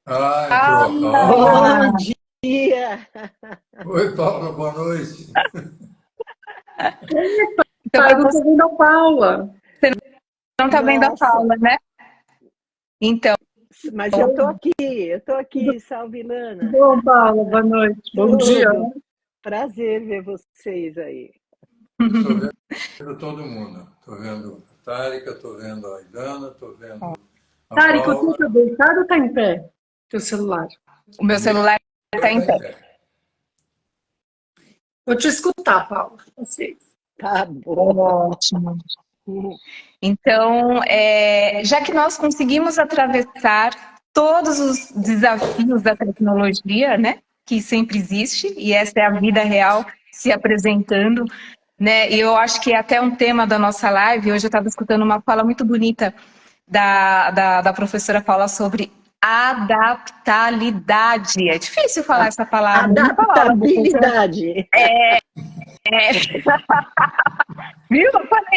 Ah, entrou a Paula. Bom Paula! dia! Oi, Paula, boa noite. Então, Ah, para eu não você tô vendo a Paula. não tá vendo a Nossa, Paula, né? Então, mas eu tô Tudo aqui, salve Lana. bom, Paula? Boa noite. Bom dia. Tudo. Prazer ver vocês aí. Eu estou vendo todo mundo. Estou vendo a Tárika, estou vendo a Aidana, estou vendo a Tarica, você Paula. tá deitado ou tá em pé? Teu celular. o meu O meu celular está em está em pé. pé. Vou te escutar, Paula. Assim. Tá bom. Ótimo. Então, já que nós conseguimos atravessar todos os desafios da tecnologia, né, que sempre existe, e essa é a vida real se apresentando, né, e eu acho que é até um tema da nossa live. Hoje eu estava escutando uma fala muito bonita da professora Paula sobre adaptabilidade. É difícil falar essa palavra, não falava, professora? Adaptabilidade. Viu?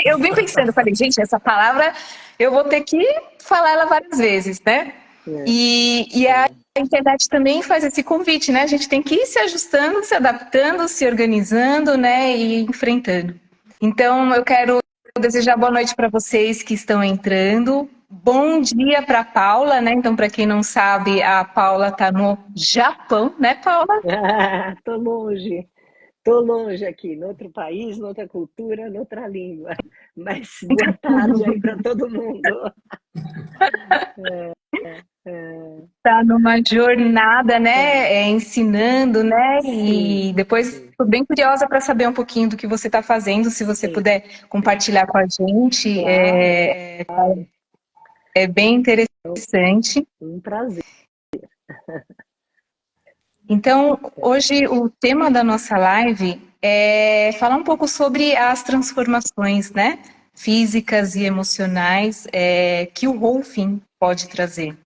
Eu vim pensando, falei, gente, essa palavra eu vou ter que falar ela várias vezes, né? É, E a internet também faz esse convite, né? A gente tem que ir se ajustando, se adaptando, se organizando, né? E enfrentando. Então, eu quero desejar boa noite para vocês que estão entrando. Bom dia para a Paula, né? Então, para quem não sabe, a Paula está no Japão, né, Paula? tô longe. Tô longe aqui, noutro país, noutra cultura, noutra língua. Mas boa tarde aí para todo mundo. Está numa jornada, né, ensinando, né, Sim, e depois sim, estou bem curiosa para saber um pouquinho do que você está fazendo, se você sim. puder compartilhar com a gente, Claro, claro. é bem interessante. Um prazer. Então, hoje o tema da nossa live é falar um pouco sobre as transformações, né, físicas e emocionais que o Rolfing pode trazer.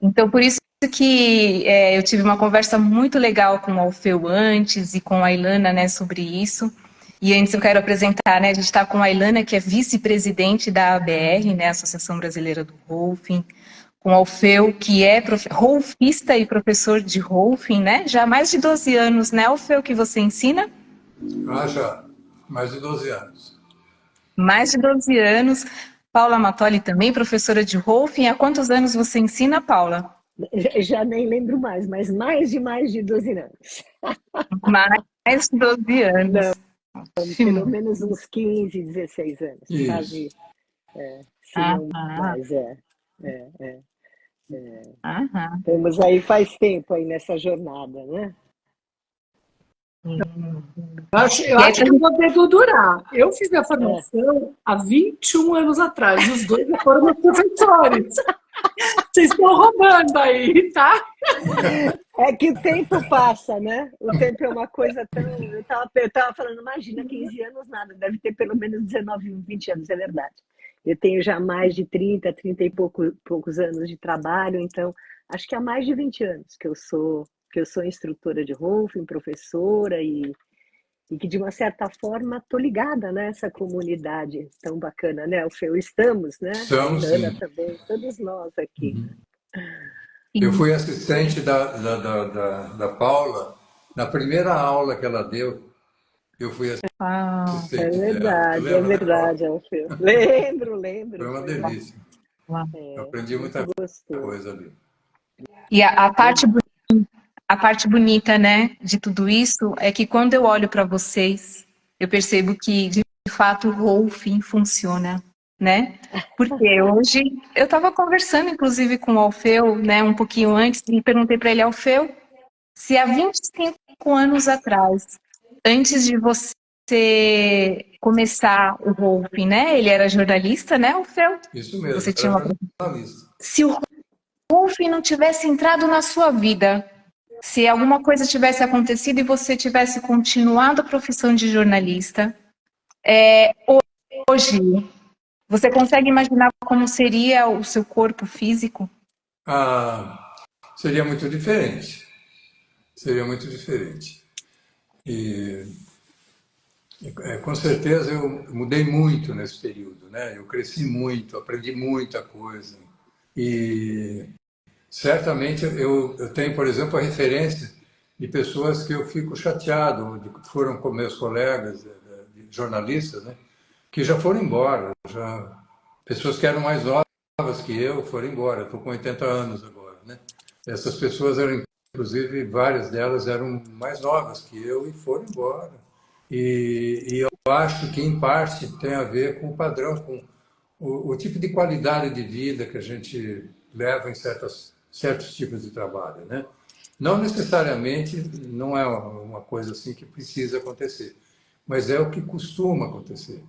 Então, por isso que eu tive uma conversa muito legal com o Alfeu antes e com a Ilana, né, sobre isso. E antes eu quero apresentar, né, a gente está com a Ilana, que é vice-presidente da ABR, né, Associação Brasileira do Rolfing, com o Alfeu, que é rolfista e professor de Rolfing, né, já há mais de 12 anos, né, Alfeu, que você ensina? Ah, já, mais de 12 anos. Mais de 12 anos. Paula Matoli também, professora de Rolfing. Há quantos anos você ensina, Paula? Já nem lembro mais mais de 12 anos. Mais de 12 Não, anos. pelo Ótimo. menos uns 15, 16 anos, Isso. quase, se não Aham, mais, é, é. aham. Estamos aí faz tempo aí nessa jornada, né? Eu E aí, acho que eu vou durar. Eu fiz minha É, formação há 21 anos atrás, e os dois já foram meus professores. Vocês estão roubando aí, tá? é que o tempo passa, né? O tempo é uma coisa tão. Eu tava falando, imagina, 15 anos nada, deve ter pelo menos 19, 20 anos, é verdade. Eu tenho já mais de 30 e poucos anos de trabalho, então acho que há mais de 20 anos que eu sou instrutora de Rolfing, professora e que de uma certa forma estou ligada nessa comunidade tão bacana, né? Alfeu, estamos, né? A Estamos, Ilana sim. também, todos nós aqui. Eu sim. fui assistente da Paula na primeira aula que ela deu. Eu fui Ah, assistente dela. Tu É lembra, né, Paula? verdade, Alfeu. Lembro, Foi lembro, uma foi delícia. Eu aprendi muito muita gostoso. coisa ali. e Verdade. a parte bonita, né, de tudo isso é que quando eu olho para vocês, eu percebo que de fato o Rolfing funciona, né? Porque hoje eu estava conversando, inclusive, com o Alfeu, né, um pouquinho antes, e perguntei para ele, Alfeu, se há 25 anos atrás, antes de você começar o Rolfing, né? Ele era jornalista, né, Alfeu? Isso mesmo, Você era tinha uma... jornalista. Se o Rolfing não tivesse entrado na sua vida, se alguma coisa tivesse acontecido e você tivesse continuado a profissão de jornalista, hoje, você consegue imaginar como seria o seu corpo físico? Ah, seria muito diferente. Seria muito diferente. E com certeza eu mudei muito nesse período, né? Eu cresci muito, aprendi muita coisa. E certamente eu tenho, por exemplo, a referência de pessoas que eu fico chateado, que foram com meus colegas, jornalistas, né, que já foram embora, pessoas que eram mais novas que eu foram embora. Estou com 80 anos agora, né? Essas pessoas eram, inclusive, várias delas eram mais novas que eu e foram embora. E eu acho que, em parte, tem a ver com o padrão, com o tipo de qualidade de vida que a gente leva em certos tipos de trabalho, né? Não necessariamente, não é uma coisa assim que precisa acontecer, mas é o que costuma acontecer.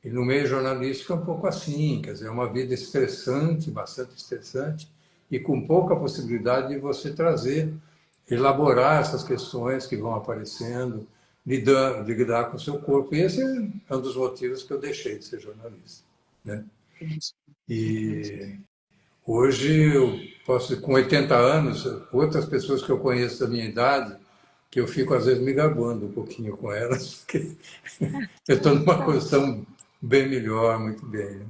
E no meio jornalístico é um pouco assim, quer dizer, é uma vida estressante, bastante estressante, e com pouca possibilidade de você trazer, elaborar essas questões que vão aparecendo, lidar com o seu corpo. E esse é um dos motivos que eu deixei de ser jornalista, né? E hoje eu posso, com 80 anos, outras pessoas que eu conheço da minha idade, que eu fico às vezes me gabando um pouquinho com elas, porque eu estou numa posição bem melhor, muito bem, né?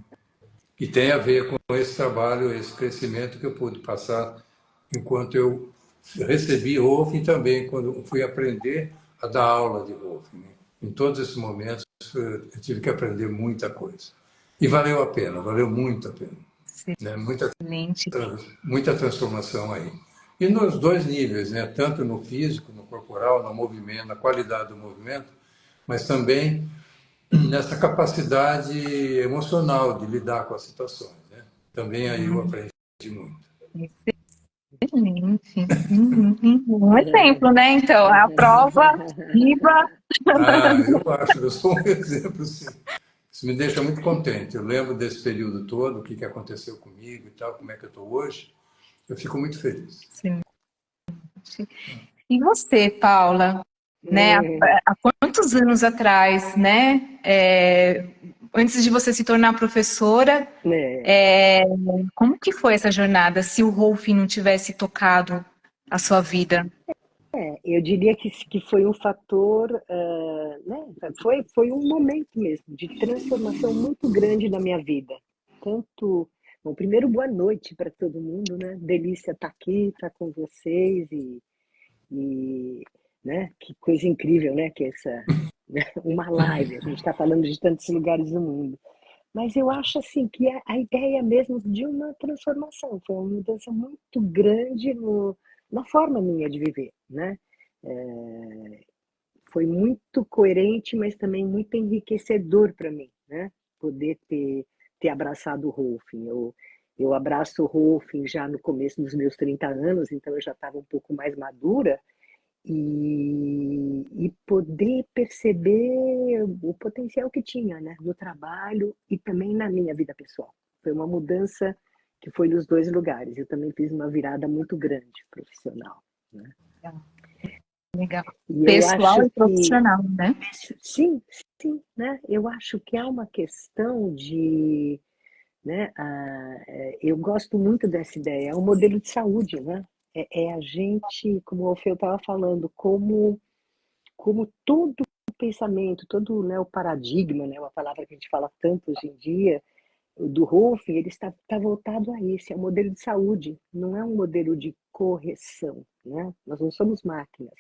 E tem a ver com esse trabalho, esse crescimento que eu pude passar enquanto eu recebi Rolf e também quando fui aprender a dar aula de Rolf, né? Em todos esses momentos eu tive que aprender muita coisa. E valeu a pena, valeu muito a pena, né? Muita transformação aí. E nos dois níveis, né? Tanto no físico, no corporal, no movimento, na qualidade do movimento, mas também nessa capacidade emocional de lidar com as situações, né? Também aí eu aprendi muito. Excelente. Um exemplo, né? Então, a prova viva. Eu acho, eu sou um exemplo, sim. Isso me deixa muito contente. Eu lembro desse período todo, o que aconteceu comigo e tal, como é que eu estou hoje. Eu fico muito feliz. Sim. E você, Paula, né? Há quantos anos atrás, né? Antes de você se tornar professora, como que foi essa jornada? Se o Rolf não tivesse tocado a sua vida? Eu diria que foi um fator, né? Foi um momento mesmo de transformação muito grande na minha vida. Tanto, bom, primeiro boa noite para todo mundo, né? Delícia estar aqui, estar com vocês e né? Que coisa incrível, né? Que essa uma live. A gente está falando de tantos lugares do mundo. Mas eu acho assim que a ideia mesmo de uma transformação foi uma mudança muito grande na forma minha de viver, né? Foi muito coerente, mas também muito enriquecedor para mim, né? Poder ter abraçado o Rolfing. Eu abraço o Rolfing já no começo dos meus 30 anos, então eu já estava um pouco mais madura, e poder perceber o potencial que tinha, né, no trabalho e também na minha vida pessoal. Foi uma mudança que foi nos dois lugares. Eu também fiz uma virada muito grande profissional, né? Legal. E pessoal e profissional, né? Sim, né? Eu acho que há uma questão de, né? Eu gosto muito dessa ideia. É um modelo de saúde, né? É a gente, como o Orfeu estava falando, como todo pensamento, todo, né, o paradigma, né, uma palavra que a gente fala tanto hoje em dia, do Rolf, ele está voltado a esse, é um modelo de saúde, não é um modelo de correção, né? Nós não somos máquinas,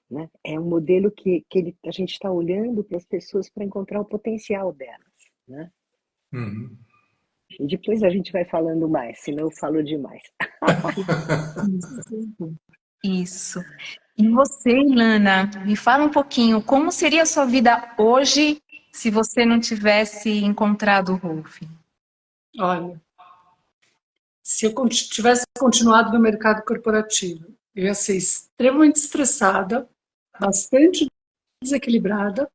né? É um modelo que a gente está olhando para as pessoas para encontrar o potencial delas, né? Uhum. E depois a gente vai falando mais, senão eu falo demais. Isso. E você, Ilana, me fala um pouquinho, como seria a sua vida hoje se você não tivesse encontrado o Rolf? Olha, se eu tivesse continuado no mercado corporativo, eu ia ser extremamente estressada, bastante desequilibrada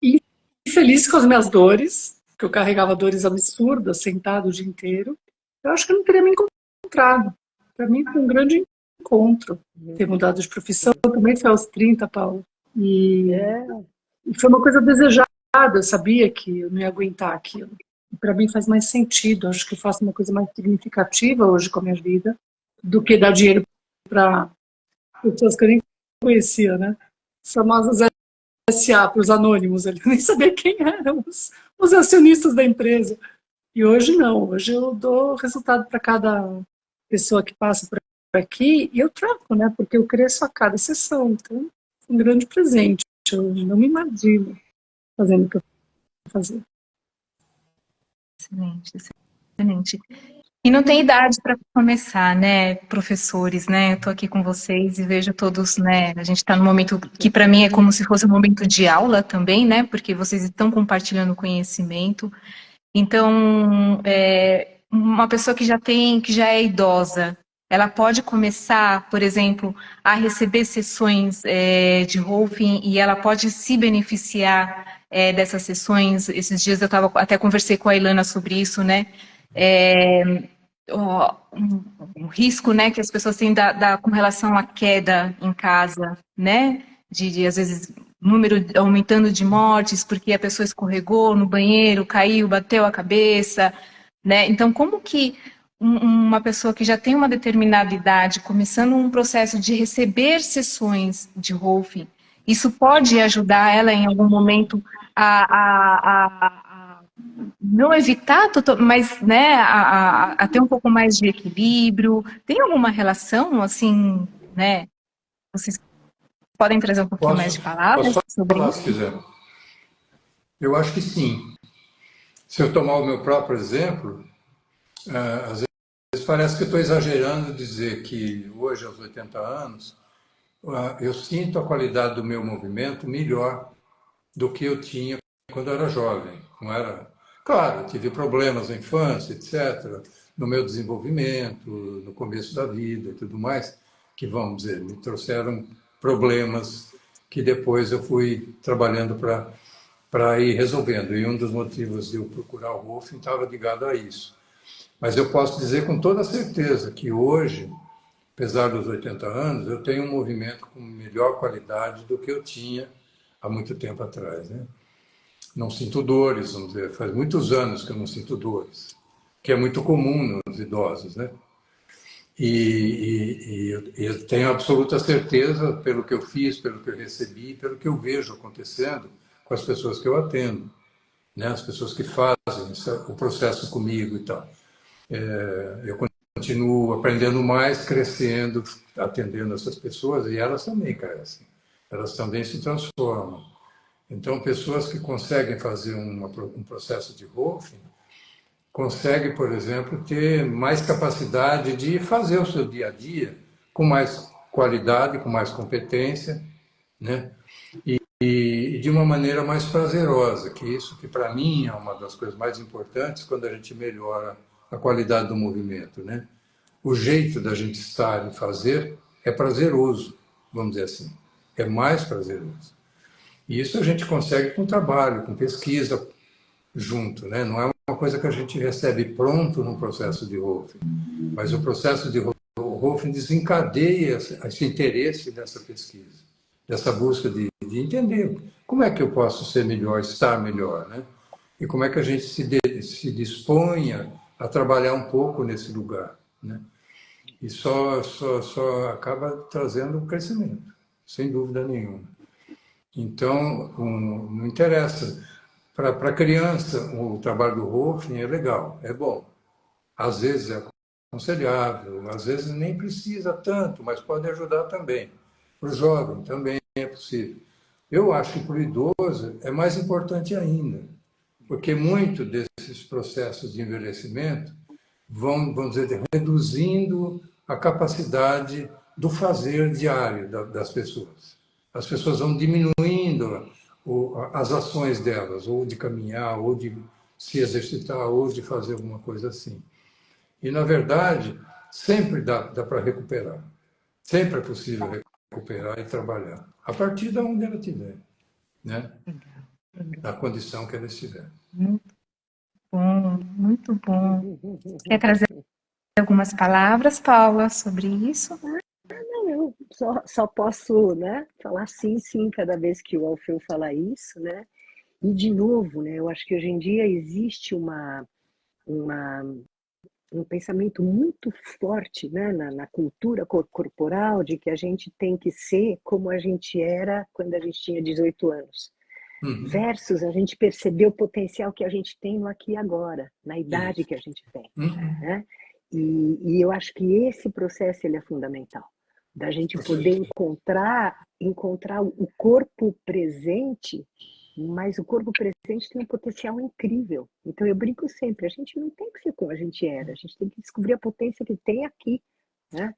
e feliz com as minhas dores, porque eu carregava dores absurdas, sentado o dia inteiro. Eu acho que eu não teria me encontrado. Para mim foi um grande encontro ter mudado de profissão. Eu também foi aos 30, Paulo. E foi uma coisa desejada. Eu sabia que eu não ia aguentar aquilo. Para mim faz mais sentido. Acho que eu faço uma coisa mais significativa hoje com a minha vida do que dar dinheiro para pessoas que eu nem conhecia, né? As famosas SA, para os anônimos. Eu nem sabia quem eram os acionistas da empresa. E hoje não. Hoje eu dou resultado para cada pessoa que passa por aqui, e eu troco, né? Porque eu cresço a cada sessão. Então, é um grande presente. Eu não me imagino fazendo o que eu vou fazer. Excelente, excelente. E não tem idade para começar, né, professores, né? Eu estou aqui com vocês e vejo todos, né? A gente está num momento que para mim é como se fosse um momento de aula também, né? Porque vocês estão compartilhando conhecimento. Então, uma pessoa que já é idosa, ela pode começar, por exemplo, a receber sessões de Rolfing e ela pode se beneficiar dessas sessões. Esses dias eu até conversei com a Ilana sobre isso, né? Um risco, né, que as pessoas têm com relação à queda em casa, né? De às vezes número aumentando de mortes porque a pessoa escorregou no banheiro, caiu, bateu a cabeça, né? Então, como que uma pessoa que já tem uma determinada idade, começando um processo de receber sessões de Rolfing, isso pode ajudar ela em algum momento a não evitar, mas né, a ter um pouco mais de equilíbrio? Tem alguma relação, assim, né? Vocês podem trazer um pouquinho mais de palavras Posso sobre falar se isso? quiser. Eu acho que sim. Se eu tomar o meu próprio exemplo, às vezes parece que eu estou exagerando dizer que hoje, aos 80 anos, eu sinto a qualidade do meu movimento melhor do que eu tinha quando eu era jovem. Não era... Claro, eu tive problemas na infância, etc., no meu desenvolvimento, no começo da vida e tudo mais, que, vamos dizer, me trouxeram problemas que depois eu fui trabalhando para ir resolvendo. E um dos motivos de eu procurar o Rolfing estava ligado a isso. Mas eu posso dizer com toda certeza que hoje, apesar dos 80 anos, eu tenho um movimento com melhor qualidade do que eu tinha há muito tempo atrás, né? Não sinto dores, vamos dizer, faz muitos anos que eu não sinto dores, que é muito comum nos idosos, né? Eu tenho absoluta certeza, pelo que eu fiz, pelo que eu recebi, pelo que eu vejo acontecendo com as pessoas que eu atendo, né? As pessoas que fazem o processo comigo e tal. Eu continuo aprendendo mais, crescendo, atendendo essas pessoas, e elas também crescem, elas também se transformam. Então, pessoas que conseguem fazer um processo de Rolfing, conseguem, por exemplo, ter mais capacidade de fazer o seu dia a dia com mais qualidade, com mais competência, né? E de uma maneira mais prazerosa, que isso que para mim é uma das coisas mais importantes quando a gente melhora a qualidade do movimento, né? O jeito da gente estar e fazer é prazeroso, vamos dizer assim, é mais prazeroso. E isso a gente consegue com trabalho, com pesquisa junto, né? Não é uma coisa que a gente recebe pronto no processo de Rolfing, mas o processo de Rolfing desencadeia esse interesse dessa pesquisa, dessa busca de entender como é que eu posso ser melhor, estar melhor, né? E como é que a gente se disponha a trabalhar um pouco nesse lugar, né? E só acaba trazendo um crescimento, sem dúvida nenhuma. Então, não interessa. Para a criança, o trabalho do Rolfing é legal, é bom. Às vezes é aconselhável, às vezes nem precisa tanto, mas pode ajudar também. Para o jovem também é possível. Eu acho que para o idoso é mais importante ainda, porque muito desses processos de envelhecimento vamos dizer, reduzindo a capacidade do fazer diário das pessoas. As pessoas vão diminuindo as ações delas, ou de caminhar, ou de se exercitar, ou de fazer alguma coisa assim. E, na verdade, sempre dá para recuperar. Sempre é possível recuperar e trabalhar, a partir de onde ela estiver, né? Da condição que ela estiver. Muito bom, muito bom. Quer trazer algumas palavras, Paula, sobre isso? Não, eu só posso, né, falar sim, sim, cada vez que o Alfeu fala isso, né? E, de novo, né, eu acho que hoje em dia existe um pensamento muito forte, né, na cultura corporal de que a gente tem que ser como a gente era quando a gente tinha 18 anos. Versus a gente perceber o potencial que a gente tem no aqui e agora, na idade que a gente tem. Né? E eu acho que esse processo ele é fundamental, da gente poder encontrar o corpo presente, mas o corpo presente tem um potencial incrível. Então eu brinco sempre, a gente não tem que ser como a gente era, a gente tem que descobrir a potência que tem aqui, né?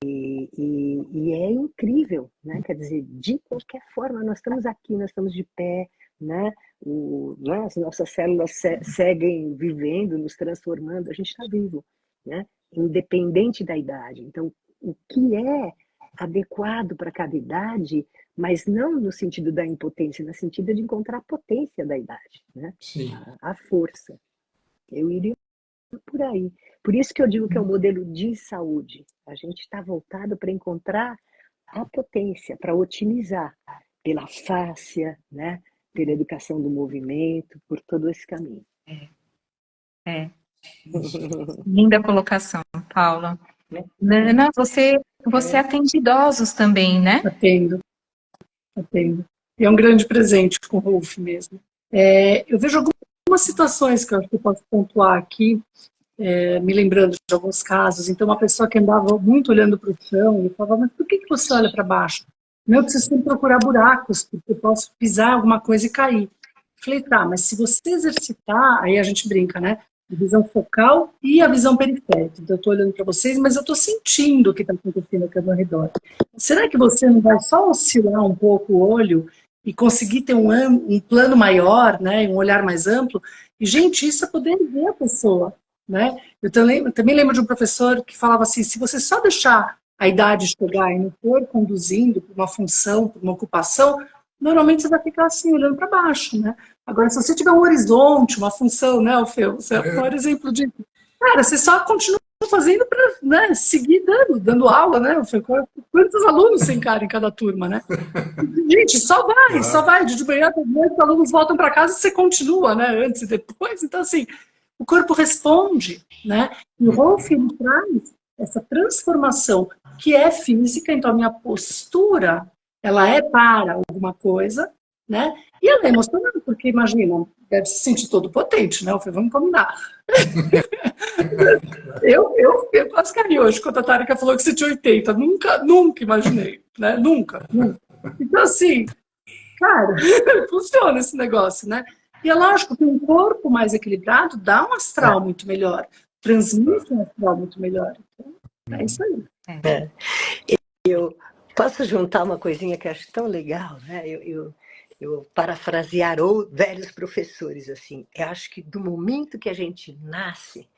E é incrível, né? Quer dizer, de qualquer forma, nós estamos aqui, nós estamos de pé, né? As nossas células seguem vivendo, nos transformando, a gente está vivo, né? Independente da idade. Então, o que é adequado para cada idade, mas não no sentido da impotência, no sentido de encontrar a potência da idade, né? Sim. A força. Eu iria por aí. Por isso que eu digo que é um modelo de saúde. A gente está voltado para encontrar a potência, para otimizar pela fáscia, né? Pela educação do movimento, por todo esse caminho. Linda colocação, Paula. Nana, você atende idosos também, né? Atendo. E é um grande presente com o Rolf mesmo. Eu vejo algumas situações que eu acho que eu posso pontuar aqui, me lembrando de alguns casos. Então, uma pessoa que andava muito olhando para o chão e falava, mas por que você olha para baixo? Eu preciso sempre procurar buracos, porque eu posso pisar alguma coisa e cair. Falei, tá, mas se você exercitar, aí a gente brinca, né? A visão focal e a visão periférica. Então, eu estou olhando para vocês, mas eu estou sentindo o que está acontecendo aqui ao meu redor. Será que você não vai só oscilar um pouco o olho e conseguir ter um plano maior, né? Um olhar mais amplo? E, gente, isso é poder ver a pessoa, né? Eu também lembro de um professor que falava assim, se você só deixar a idade chegar e não for conduzindo para uma função, para uma ocupação, normalmente você vai ficar assim, olhando para baixo, né? Agora, se você tiver um horizonte, uma função, né, Alfeu? Você é o maior exemplo disso. Cara, você só continua fazendo para, né, seguir dando aula, né, Alfeu? Quantos alunos você encara em cada turma, né? Gente, só vai. De manhã, os alunos voltam para casa e você continua, né, antes e depois. Então, assim, o corpo responde, né? E o Rolf, ele traz essa transformação que é física, então a minha postura, ela é para alguma coisa, né? E ela é emocional, porque imagina, deve se sentir todo potente, né? Eu falei, vamos combinar. eu quase caí hoje quando a Tárika falou que você tinha 80. Nunca imaginei, né? Nunca. Então, assim, cara, funciona esse negócio, né? E é lógico que um corpo mais equilibrado dá um astral muito melhor, transmite um astral muito melhor. Então, é isso aí. Eu posso juntar uma coisinha que eu acho tão legal, né? Eu parafrasear velhos professores, assim. Eu acho que do momento que a gente nasce,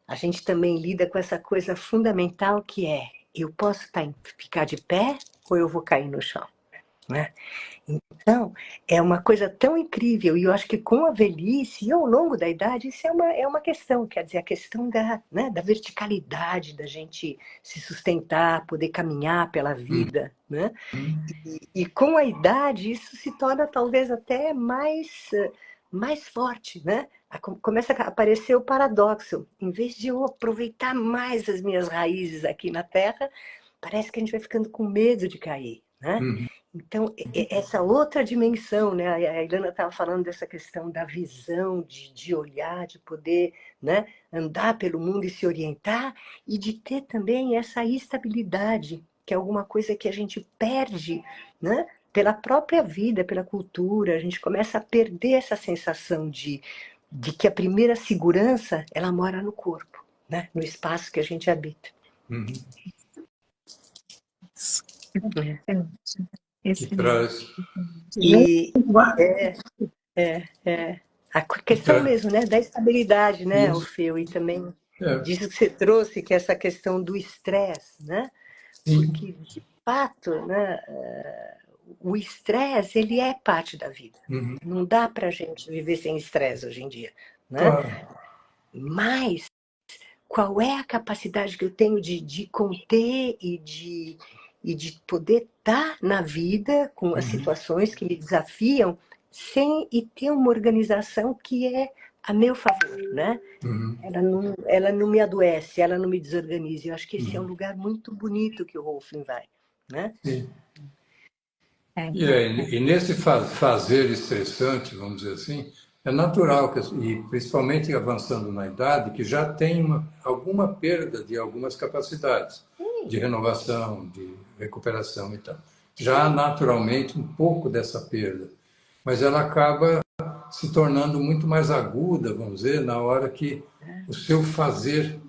a gente também lida com essa coisa fundamental que é, eu posso ficar de pé ou eu vou cair no chão, né? Então, é uma coisa tão incrível, e eu acho que com a velhice e ao longo da idade, isso é uma questão, quer dizer, a questão da verticalidade, da gente se sustentar, poder caminhar pela vida, né? E com a idade, isso se torna talvez até mais forte, né? Começa a aparecer o paradoxo. Em vez de eu aproveitar mais as minhas raízes aqui na Terra, parece que a gente vai ficando com medo de cair, né? Então, essa outra dimensão, né? A Ilana estava falando dessa questão da visão, de olhar, de poder, né, andar pelo mundo e se orientar, e de ter também essa estabilidade, que é alguma coisa que a gente perde, né, pela própria vida, pela cultura. A gente começa a perder essa sensação de que a primeira segurança, ela mora no corpo, né, no espaço que a gente habita. Que traz. E a questão mesmo, né, da estabilidade, né, Orfeu, e também disso que você trouxe, que é essa questão do estresse, né? Porque, de fato, né, o estresse, ele é parte da vida. Não dá pra gente viver sem estresse hoje em dia, né? Mas qual é a capacidade que eu tenho de conter e de poder estar na vida com as situações que me desafiam e ter uma organização que é a meu favor, né? Ela não me adoece, ela não me desorganiza. Eu acho que esse é um lugar muito bonito que o Rolfing vai, né? Sim. E nesse fazer estressante, vamos dizer assim, É natural, e principalmente avançando na idade, que já tem alguma perda de algumas capacidades de renovação, de recuperação e tal. Já há naturalmente um pouco dessa perda, mas ela acaba se tornando muito mais aguda, vamos dizer, na hora que o seu fazer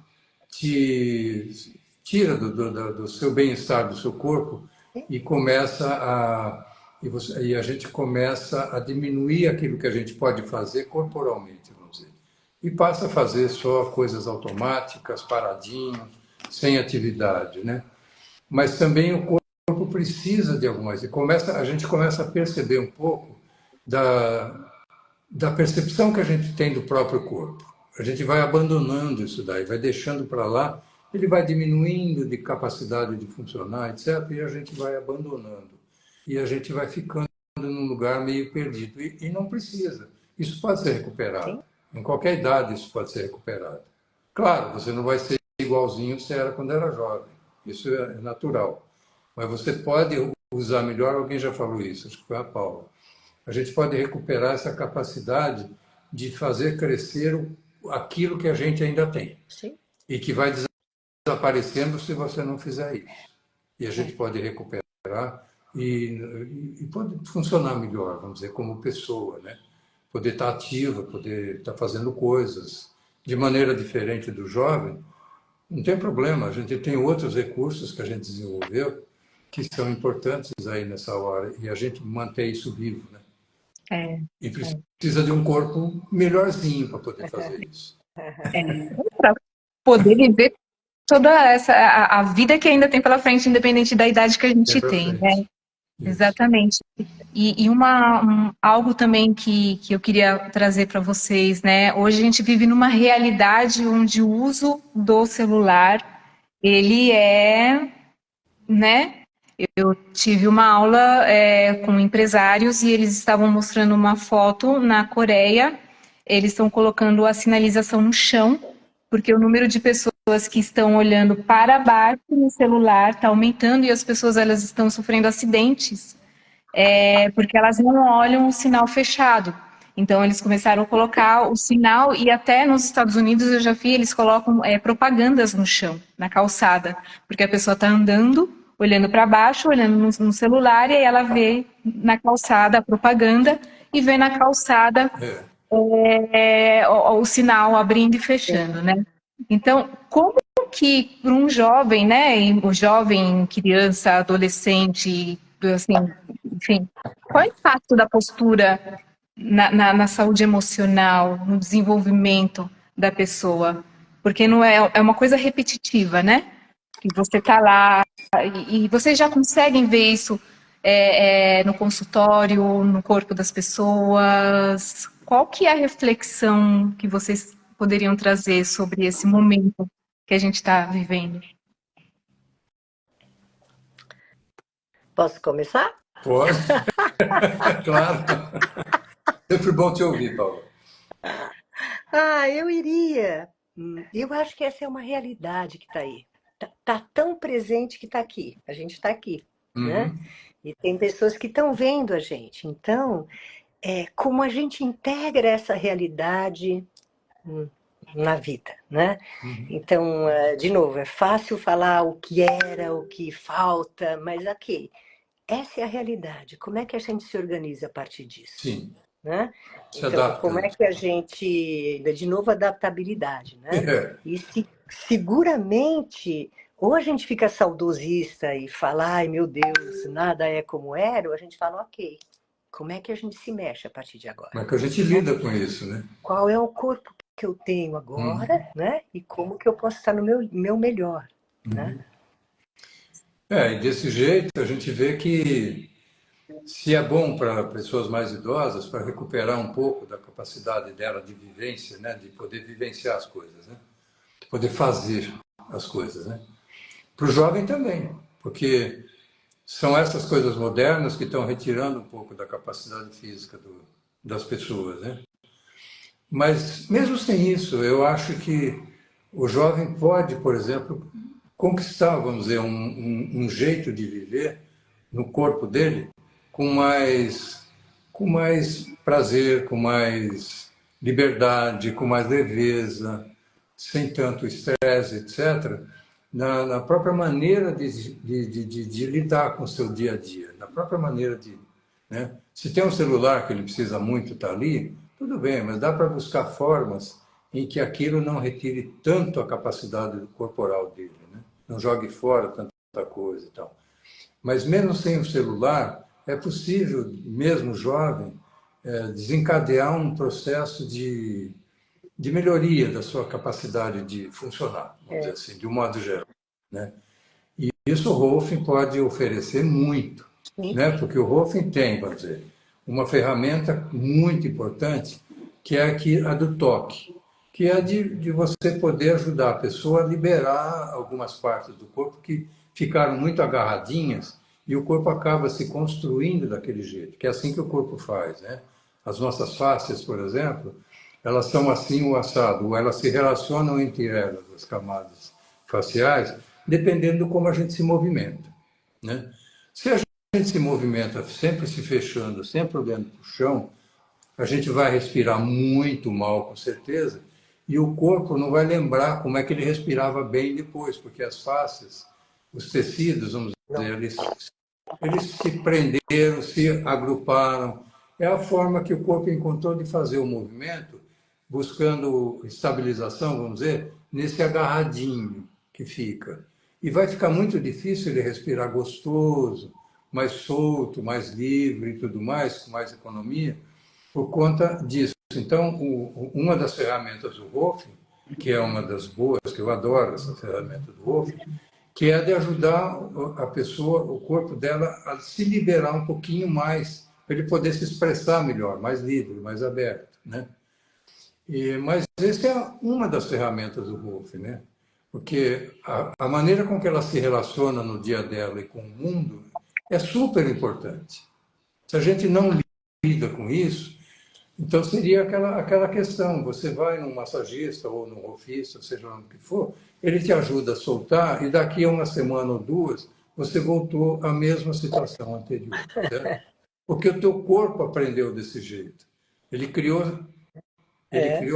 te tira do seu bem-estar, do seu corpo, e começa e a gente começa a diminuir aquilo que a gente pode fazer corporalmente, vamos dizer. E passa a fazer só coisas automáticas, paradinho, sem atividade, né? Mas também o corpo precisa de algumas. A gente começa a perceber um pouco da percepção que a gente tem do próprio corpo. A gente vai abandonando isso daí, vai deixando para lá, ele vai diminuindo de capacidade de funcionar, etc., e a gente vai abandonando. E a gente vai ficando num lugar meio perdido. E não precisa. Isso pode ser recuperado. Em qualquer idade isso pode ser recuperado. Claro, você não vai ser igualzinho que você era quando era jovem. Isso é natural. Mas você pode usar melhor, alguém já falou isso, acho que foi a Paula. A gente pode recuperar essa capacidade de fazer crescer aquilo que a gente ainda tem. Sim. E que vai desaparecendo se você não fizer isso. E a gente pode recuperar e pode funcionar melhor, vamos dizer, como pessoa, né? Poder estar ativa, poder estar fazendo coisas de maneira diferente do jovem. Não tem problema, a gente tem outros recursos que a gente desenvolveu que são importantes aí nessa hora, e a gente mantém isso vivo, né? E precisa de um corpo melhorzinho para poder fazer isso. Para poder viver toda a vida que ainda tem pela frente, independente da idade que a gente tem, né? Isso. Exatamente. E algo também que eu queria trazer para vocês, né? Hoje a gente vive numa realidade onde o uso do celular, ele é, né? Eu tive uma aula com empresários e eles estavam mostrando uma foto na Coreia. Eles estão colocando a sinalização no chão, porque o número de pessoas que estão olhando para baixo no celular está aumentando e as pessoas elas estão sofrendo acidentes porque elas não olham o sinal fechado. Então, eles começaram a colocar o sinal e até nos Estados Unidos eu já vi, eles colocam propagandas no chão, na calçada, porque a pessoa está andando, olhando para baixo, olhando no celular e aí ela vê na calçada a propaganda e vê na calçada o sinal abrindo e fechando, né? Então, como que para um jovem, né, o jovem, criança, adolescente, assim, enfim, qual é o impacto da postura na saúde emocional, no desenvolvimento da pessoa? Porque não é uma coisa repetitiva, né? Que você está lá e vocês já conseguem ver isso no consultório, no corpo das pessoas. Qual que é a reflexão que vocês poderiam trazer sobre esse momento que a gente está vivendo? Posso começar? Pode. Claro. Sempre bom te ouvir, Paulo. Eu iria. Eu acho que essa é uma realidade que está aí. Tá tão presente que está aqui. A gente está aqui, né? E tem pessoas que estão vendo a gente. Então, como a gente integra essa realidade na vida, né? Então, de novo, é fácil falar o que era, o que falta, mas ok, essa é a realidade. Como é que a gente se organiza a partir disso? Sim. Né? Se então, adapta. como é que a gente... De novo, adaptabilidade, né? E seguramente, ou a gente fica saudosista e fala, ai meu Deus, nada é como era, ou a gente fala, ok, como é que a gente se mexe a partir de agora? Como é que a gente lida com isso, né? Qual é o corpo que eu tenho agora, né? E como que eu posso estar no meu melhor, né? E desse jeito a gente vê que se é bom para pessoas mais idosas, para recuperar um pouco da capacidade dela de vivência, né? De poder vivenciar as coisas, né? De poder fazer as coisas, né? Para o jovem também, porque são essas coisas modernas que estão retirando um pouco da capacidade física das pessoas, né? Mas mesmo sem isso, eu acho que o jovem pode, por exemplo, conquistar, vamos dizer, um jeito de viver no corpo dele com mais com mais prazer, com mais liberdade, com mais leveza, sem tanto estresse, etc., na própria maneira de lidar com o seu dia a dia, na própria maneira de... Né? Se tem um celular que ele precisa muito estar ali, tudo bem, mas dá para buscar formas em que aquilo não retire tanto a capacidade corporal dele, né? Não jogue fora tanta coisa e tal. Mas mesmo sem o celular, é possível, mesmo jovem, desencadear um processo de melhoria da sua capacidade de funcionar, vamos dizer assim, de um modo geral, né? E isso o Rolfing pode oferecer muito, né? Porque o Rolfing tem, vamos dizer, uma ferramenta muito importante, que é a do toque, que é de você poder ajudar a pessoa a liberar algumas partes do corpo que ficaram muito agarradinhas e o corpo acaba se construindo daquele jeito, que é assim que o corpo faz, né? As nossas fáscias, por exemplo, elas são assim o assado, ou elas se relacionam entre elas, as camadas faciais, dependendo de como a gente se movimenta, né? Se a gente se movimenta sempre se fechando, sempre olhando para o chão, a gente vai respirar muito mal, com certeza, e o corpo não vai lembrar como é que ele respirava bem depois, porque as fáscias, os tecidos, vamos dizer, eles se prenderam, se agruparam. É a forma que o corpo encontrou de fazer o movimento, buscando estabilização, vamos dizer, nesse agarradinho que fica. E vai ficar muito difícil ele respirar gostoso, mais solto, mais livre e tudo mais, com mais economia, por conta disso. Então, uma das ferramentas do Rolfing, que é uma das boas, que eu adoro essa ferramenta do Rolfing, que é de ajudar a pessoa, o corpo dela, a se liberar um pouquinho mais, para ele poder se expressar melhor, mais livre, mais aberto, né? Mas essa é uma das ferramentas do Rolfing, né? Porque a maneira com que ela se relaciona no dia dela e com o mundo é super importante. Se a gente não lida com isso, então seria aquela questão, você vai num massagista ou num rolfista, seja lá no que for, ele te ajuda a soltar e daqui a uma semana ou duas você voltou à mesma situação anterior, certo? Porque o teu corpo aprendeu desse jeito. Ele criou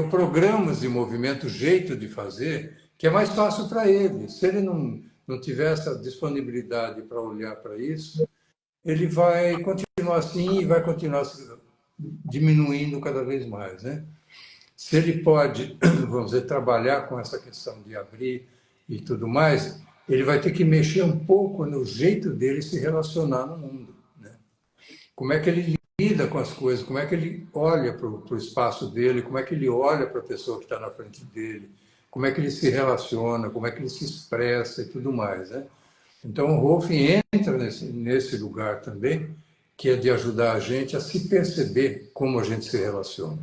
programas de movimento, jeito de fazer, que é mais fácil para ele. Se ele não tiver essa disponibilidade para olhar para isso, ele vai continuar assim e vai continuar diminuindo cada vez mais, né? Se ele pode, vamos dizer, trabalhar com essa questão de abrir e tudo mais, ele vai ter que mexer um pouco no jeito dele se relacionar no mundo, né? Como é que ele lida com as coisas, como é que ele olha para o espaço dele, como é que ele olha para a pessoa que está na frente dele, como é que ele se relaciona, como é que ele se expressa e tudo mais, né? Então, o Rolfing entra nesse lugar também, que é de ajudar a gente a se perceber como a gente se relaciona.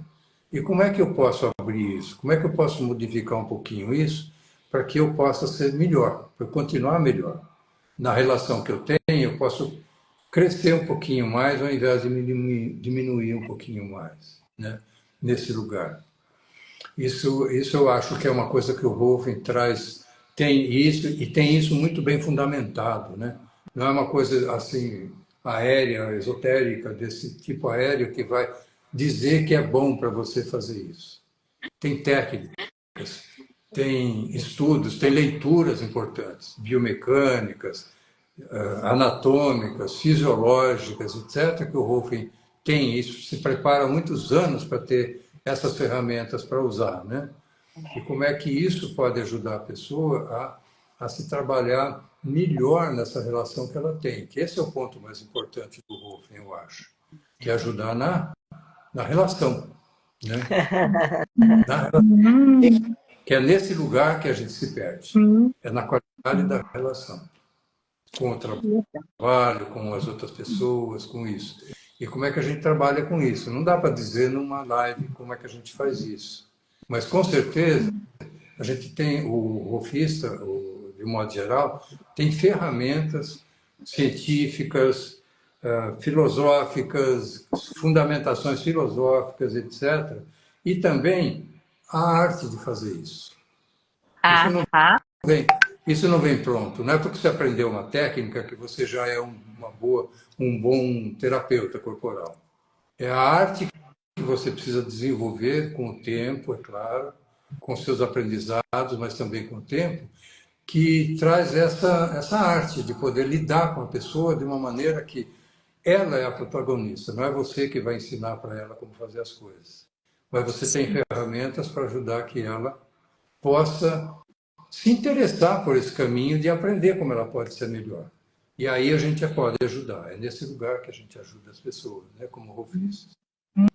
E como é que eu posso abrir isso? Como é que eu posso modificar um pouquinho isso para que eu possa ser melhor, para continuar melhor? Na relação que eu tenho, eu posso crescer um pouquinho mais ao invés de diminuir um pouquinho mais, né? Nesse lugar. Isso eu acho que é uma coisa que o Rolfing traz, tem isso, e tem isso muito bem fundamentado, né? Não é uma coisa assim aérea, esotérica, desse tipo aéreo que vai dizer que é bom para você fazer isso. Tem técnicas, tem estudos, tem leituras importantes, biomecânicas, anatômicas, fisiológicas, etc., que o Rolfing tem isso, se prepara há muitos anos para ter essas ferramentas para usar, né? E como é que isso pode ajudar a pessoa a se trabalhar melhor nessa relação que ela tem, que esse é o ponto mais importante do Rolfing, eu acho, que é ajudar na relação, né? Na relação, que é nesse lugar que a gente se perde, é na qualidade da relação, com o trabalho, com as outras pessoas, com isso. E como é que a gente trabalha com isso? Não dá para dizer numa live como é que a gente faz isso. Mas, com certeza, a gente tem, o rolfista, de um modo geral, tem ferramentas científicas, filosóficas, fundamentações filosóficas, etc. E também a arte de fazer isso. Isso não vem pronto. Não é porque você aprendeu uma técnica que você já é um bom terapeuta corporal. É a arte que você precisa desenvolver com o tempo, é claro, com seus aprendizados, mas também com o tempo, que traz essa arte de poder lidar com a pessoa de uma maneira que ela é a protagonista, não é você que vai ensinar para ela como fazer as coisas. Mas você tem ferramentas para ajudar que ela possa se interessar por esse caminho de aprender como ela pode ser melhor. E aí a gente pode ajudar. É nesse lugar que a gente ajuda as pessoas, né? Como o Rô fez.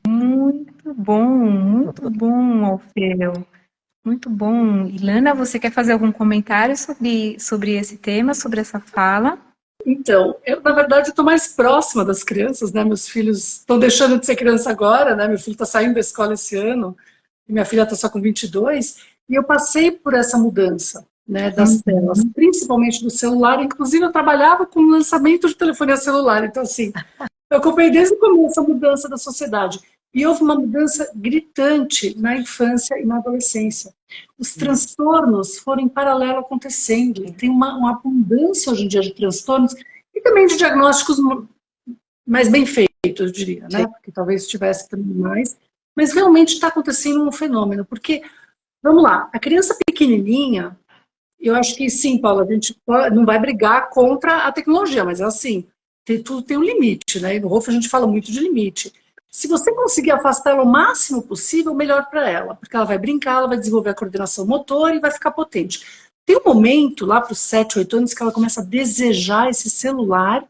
Muito bom, Alfeu. Muito bom. Ilana, você quer fazer algum comentário sobre esse tema, sobre essa fala? Então, eu, na verdade, estou mais próxima das crianças, né? Meus filhos estão deixando de ser criança agora, né? Meu filho está saindo da escola esse ano, e minha filha está só com 22, e eu passei por essa mudança, né, das telas, principalmente do celular. Inclusive, eu trabalhava com o lançamento de telefonia celular, então, assim, eu acompanhei desde o começo a mudança da sociedade. E houve uma mudança gritante na infância e na adolescência. Os transtornos foram em paralelo acontecendo. E tem uma abundância hoje em dia de transtornos e também de diagnósticos mais bem feitos, eu diria, né? Porque talvez tivesse também mais. Mas realmente está acontecendo um fenômeno. Porque, vamos lá, a criança pequenininha, eu acho que sim, Paula, a gente não vai brigar contra a tecnologia, mas é assim, tudo tem um limite, né? E no ROF a gente fala muito de limite. Se você conseguir afastar ela o máximo possível, melhor para ela, porque ela vai brincar, ela vai desenvolver a coordenação motora e vai ficar potente. Tem um momento, lá para os 7, 8 anos, que ela começa a desejar esse celular,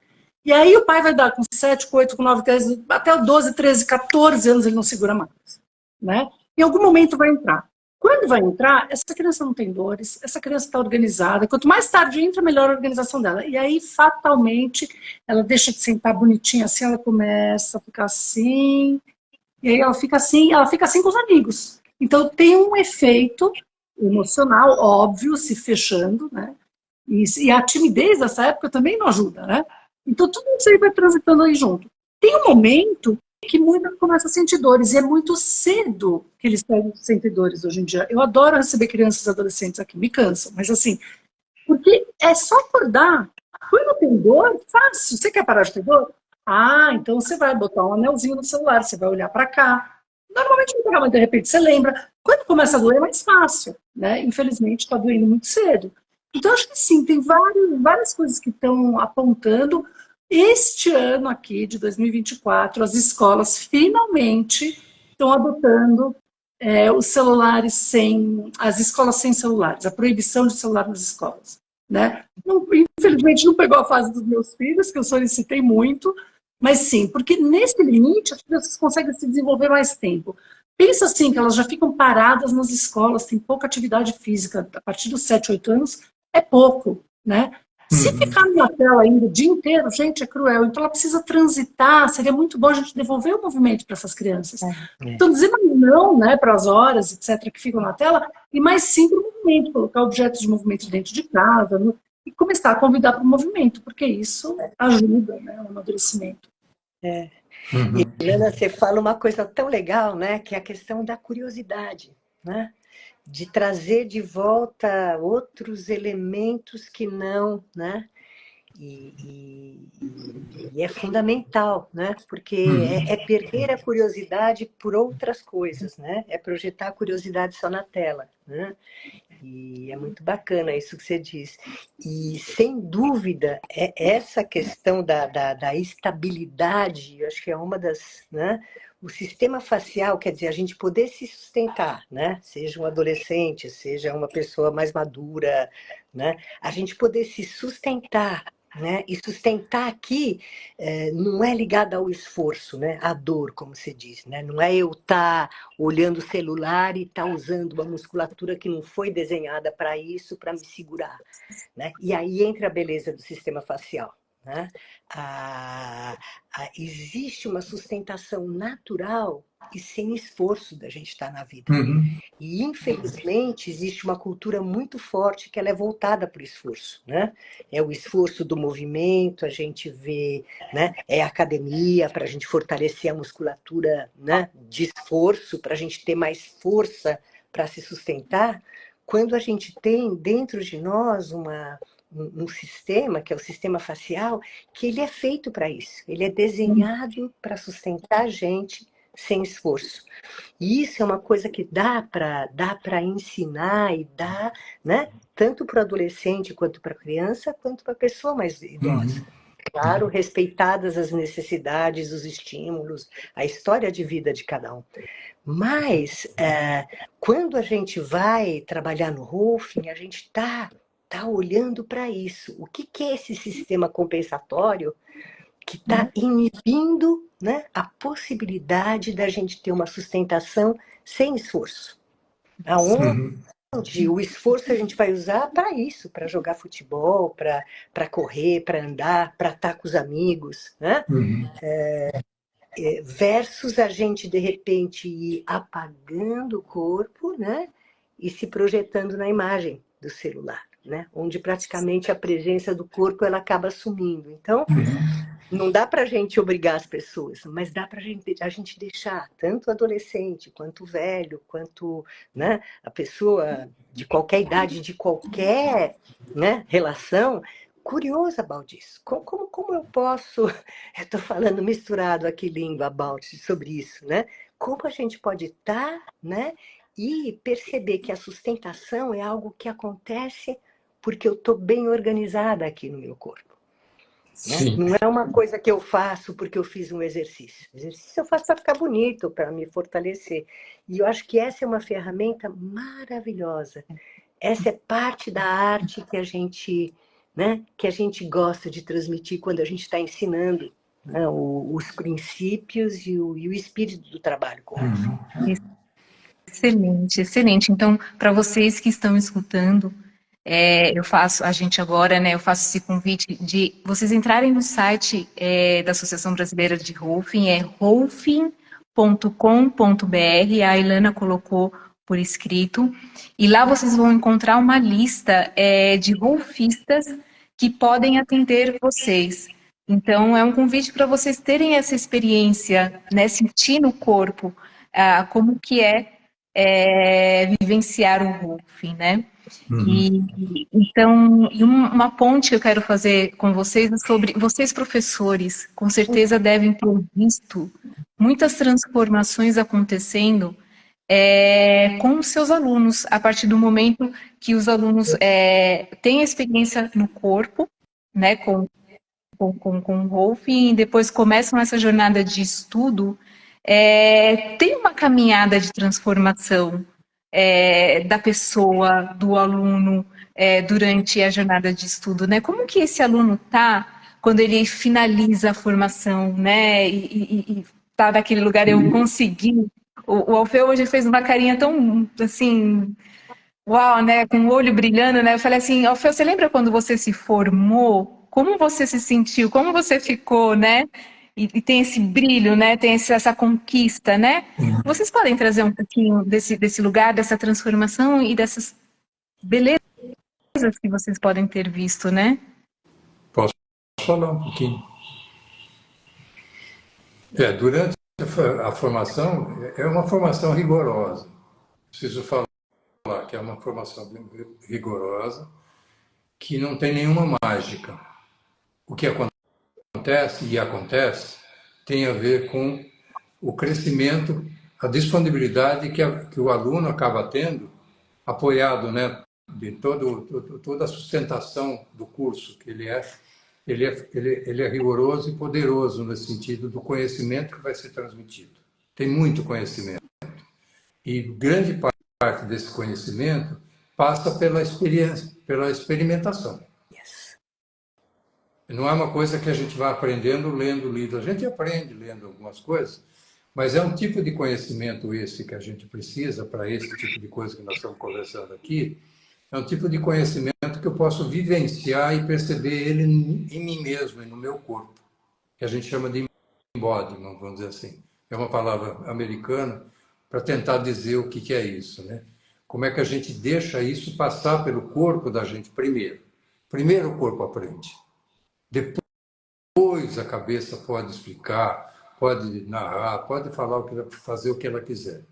e aí o pai vai dar com 7, com 8, com 9, 10, até 12, 13, 14 anos ele não segura mais, né? Em algum momento vai entrar. Quando vai entrar, essa criança não tem dores, essa criança está organizada. Quanto mais tarde entra, melhor a organização dela. E aí, fatalmente, ela deixa de sentar bonitinha assim, ela começa a ficar assim, e aí ela fica assim com os amigos. Então, tem um efeito emocional, óbvio, se fechando, né? E a timidez dessa época também não ajuda, né? Então, tudo isso aí vai transitando aí junto. Tem um momento que muita começa a sentir dores, e é muito cedo que eles sentem dores hoje em dia. Eu adoro receber crianças e adolescentes aqui, me cansam, mas assim, porque é só acordar. Quando tem dor, fácil. Você quer parar de ter dor? Ah, então você vai botar um anelzinho no celular, você vai olhar para cá. Normalmente não pega, mas de repente você lembra. Quando começa a doer é mais fácil, né? Infelizmente está doendo muito cedo. Então acho que sim, tem várias coisas que estão apontando. Este ano aqui, de 2024, as escolas finalmente estão adotando os celulares as escolas sem celulares, a proibição de celular nas escolas, né? Não, infelizmente não pegou a fase dos meus filhos, que eu solicitei muito, mas sim, porque nesse limite as crianças conseguem se desenvolver mais tempo. Pensa assim, que elas já ficam paradas nas escolas, tem pouca atividade física, a partir dos 7, 8 anos é pouco, né? Se ficar na tela ainda o dia inteiro, gente, é cruel. Então ela precisa transitar, seria muito bom a gente devolver o movimento para essas crianças. Então dizer não, né, para as horas, etc., que ficam na tela, e mais sim para o movimento, colocar objetos de movimento dentro de casa, e começar a convidar para o movimento, porque isso ajuda, né, o amadurecimento. Helena, você fala uma coisa tão legal, né, que é a questão da curiosidade, né? De trazer de volta outros elementos que não, né? E é fundamental, né? Porque é perder a curiosidade por outras coisas, né? É projetar a curiosidade só na tela, né? E é muito bacana isso que você diz. E, sem dúvida, essa questão da estabilidade, eu acho que é uma das... né? O sistema facial, quer dizer, a gente poder se sustentar, né? Seja um adolescente, seja uma pessoa mais madura, né? A gente poder se sustentar, né? E sustentar aqui não é ligado ao esforço, né? À dor, como se diz, né? Não é eu estar olhando o celular e estar usando uma musculatura que não foi desenhada para isso, para me segurar, né? E aí entra a beleza do sistema facial, né? Existe uma sustentação natural e sem esforço da gente estar na vida. E, infelizmente, existe uma cultura muito forte que ela é voltada para o esforço, né? É o esforço do movimento, a gente vê, né? É a academia para a gente fortalecer a musculatura, né? De esforço, para a gente ter mais força para se sustentar, quando a gente tem dentro de nós um sistema, que é o sistema facial, que ele é feito para isso. Ele é desenhado para sustentar a gente sem esforço. E isso é uma coisa que dá para ensinar e dá, né? Tanto para o adolescente, quanto para a criança, quanto para a pessoa mais idosa. Claro, respeitadas as necessidades, os estímulos, a história de vida de cada um. Mas, quando a gente vai trabalhar no Rolfing, a gente está olhando para isso. O que é esse sistema compensatório que está inibindo, né, a possibilidade da gente ter uma sustentação sem esforço? Aonde o esforço a gente vai usar para isso, para jogar futebol, para correr, para andar, para estar com os amigos, né? Versus a gente, de repente, ir apagando o corpo, né? E se projetando na imagem do celular, né? Onde praticamente a presença do corpo ela acaba sumindo. Então, não dá para a gente obrigar as pessoas, mas dá para a gente deixar tanto o adolescente, quanto o velho, quanto, né, a pessoa de qualquer idade, de qualquer, né, relação, curiosa about isso. Como eu posso... Eu estou falando misturado aqui língua about sobre isso, né? Como a gente pode estar, né, e perceber que a sustentação é algo que acontece porque eu estou bem organizada aqui no meu corpo. Né? Não é uma coisa que eu faço porque eu fiz um exercício. Exercício eu faço para ficar bonito, para me fortalecer. E eu acho que essa é uma ferramenta maravilhosa. Essa é parte da arte que a gente, né, que a gente gosta de transmitir quando a gente está ensinando, né, os princípios e o espírito do trabalho com o Excelente, excelente. Então, para vocês que estão escutando, eu faço esse convite de vocês entrarem no site da Associação Brasileira de Rolfing, é rolfing.com.br, a Ilana colocou por escrito, e lá vocês vão encontrar uma lista de rolfistas que podem atender vocês. Então, é um convite para vocês terem essa experiência, né, sentir no corpo como que vivenciar o Rolfing, né? Então, uma ponte que eu quero fazer com vocês é sobre vocês, professores, com certeza devem ter visto muitas transformações acontecendo com os seus alunos, a partir do momento que os alunos têm a experiência no corpo, né, com o Rolfing, e depois começam essa jornada de estudo, tem uma caminhada de transformação da pessoa, do aluno, durante a jornada de estudo, né? Como que esse aluno está quando ele finaliza a formação, né? E tá naquele lugar, eu consegui. O Alfeu hoje fez uma carinha tão, assim, uau, né? Com o olho brilhando, né? Eu falei assim, Alfeu, você lembra quando você se formou? Como você se sentiu? Como você ficou, né? E tem esse brilho, né? Tem essa conquista, né? Vocês podem trazer um pouquinho desse lugar, dessa transformação e dessas belezas que vocês podem ter visto, né? Posso falar um pouquinho? Durante a formação, é uma formação rigorosa. Preciso falar que é uma formação rigorosa, que não tem nenhuma mágica. O que acontece tem a ver com o crescimento, a disponibilidade que o aluno acaba tendo, apoiado, né, de toda a sustentação do curso, que ele é rigoroso e poderoso no sentido do conhecimento que vai ser transmitido. Tem muito conhecimento. E grande parte desse conhecimento passa pela experiência, pela experimentação. Não é uma coisa que a gente vai aprendendo lendo livro. A gente aprende lendo algumas coisas, mas é um tipo de conhecimento esse que a gente precisa para esse tipo de coisa que nós estamos conversando aqui. É um tipo de conhecimento que eu posso vivenciar e perceber ele em mim mesmo e no meu corpo, que a gente chama de embodiment, vamos dizer assim. É uma palavra americana para tentar dizer o que é isso, né? Como é que a gente deixa isso passar pelo corpo da gente primeiro? Primeiro o corpo aprende. Depois a cabeça pode explicar, pode narrar, pode fazer o que ela quiser.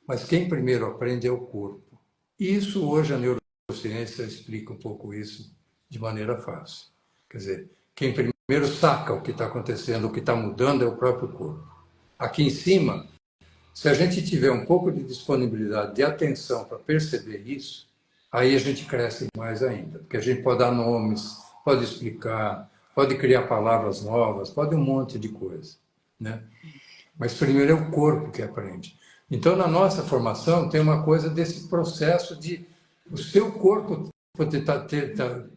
Mas quem primeiro aprende é o corpo. E isso hoje a neurociência explica um pouco isso de maneira fácil. Quer dizer, quem primeiro saca o que está acontecendo, o que está mudando é o próprio corpo. Aqui em cima, se a gente tiver um pouco de disponibilidade, de atenção para perceber isso, aí a gente cresce mais ainda, porque a gente pode dar nomes, pode explicar, pode criar palavras novas, pode um monte de coisa, né? Mas primeiro é o corpo que aprende. Então, na nossa formação, tem uma coisa desse processo de o seu corpo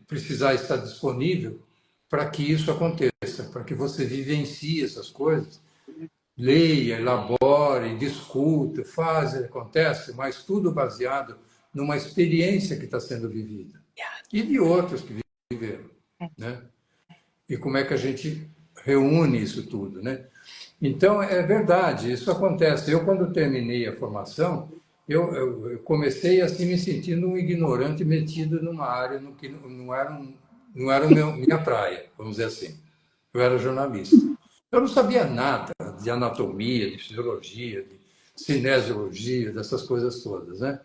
precisar estar disponível para que isso aconteça, para que você vivencie essas coisas, leia, elabore, discuta, faz, acontece, mas tudo baseado numa experiência que está sendo vivida. E de outros que viveram, né? E como é que a gente reúne isso tudo, né? Então, é verdade, isso acontece. Eu, quando terminei a formação, eu comecei assim me sentindo um ignorante metido numa área no que não era minha praia, vamos dizer assim. Eu era jornalista. Eu não sabia nada de anatomia, de fisiologia, de cinesiologia, dessas coisas todas, né?